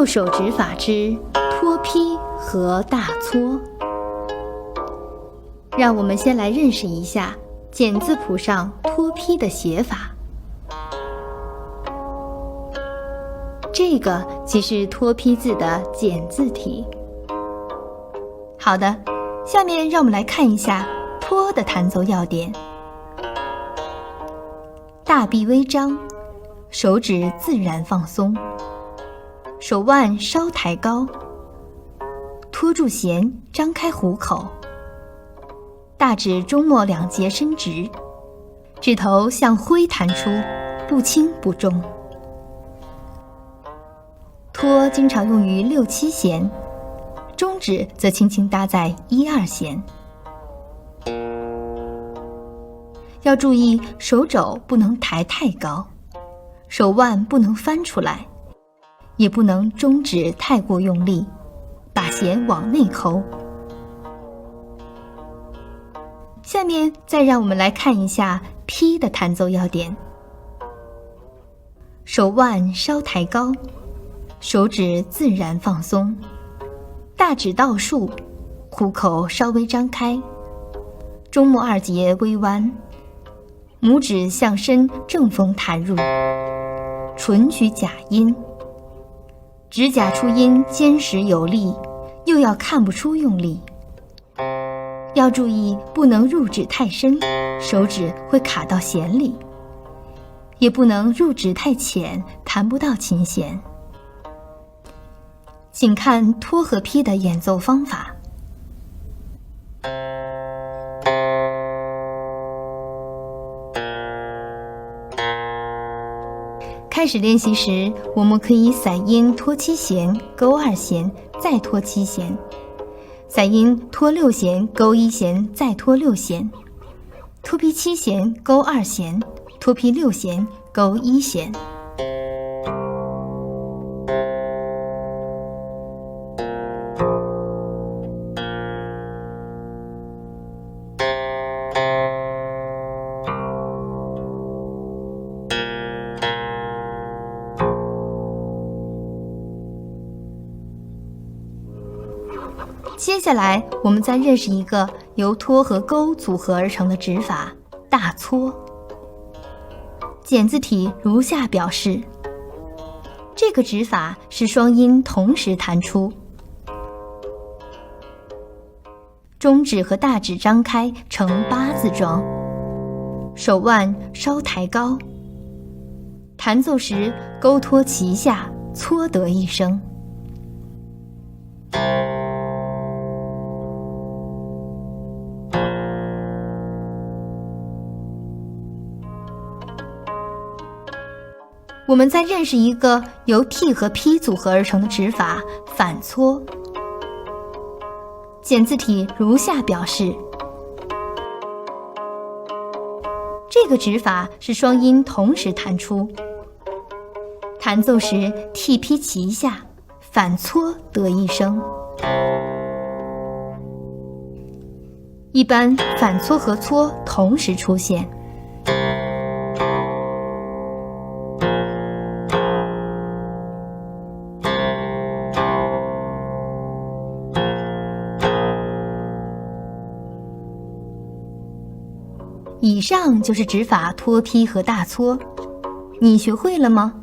右手指法之托劈和大搓。让我们先来认识一下简字谱上托劈的写法。这个即是托劈字的简字体。好的，下面让我们来看一下托的弹奏要点。大臂微张，手指自然放松，手腕稍抬高，托住弦，张开虎口，大指中末两节伸直，指头向挥弹出，不轻不重。托经常用于6、7弦，中指则轻轻搭在1、2弦。要注意手肘不能抬太高，手腕不能翻出来，也不能中指太过用力，把弦往内抠。下面再让我们来看一下劈的弹奏要点。手腕稍抬高，手指自然放松，大指倒竖，虎口稍微张开，中末2节微弯，拇指向身正风弹入，唇取假音，指甲出音坚实有力，又要看不出用力。要注意不能入指太深，手指会卡到弦里，也不能入指太浅，弹不到琴弦。请看托和劈的演奏方法。开始练习时，我们可以散音托7弦，勾2弦，再托7弦；散音托6弦，勾1弦，再托6弦；托劈7弦，勾2弦，托劈6弦，勾1弦。接下来我们再认识一个由托和勾组合而成的指法——大搓。简字体如下表示。这个指法是双音同时弹出，中指和大指张开呈8字状，手腕稍抬高，弹奏时勾托齐下，搓得一声。我们再认识一个由 T 和 P 组合而成的指法——反搓。简字体如下表示。这个指法是双音同时弹出，弹奏时 T P 齐下，反搓得一声。一般反搓和搓同时出现。以上就是指法托劈和大搓，你学会了吗？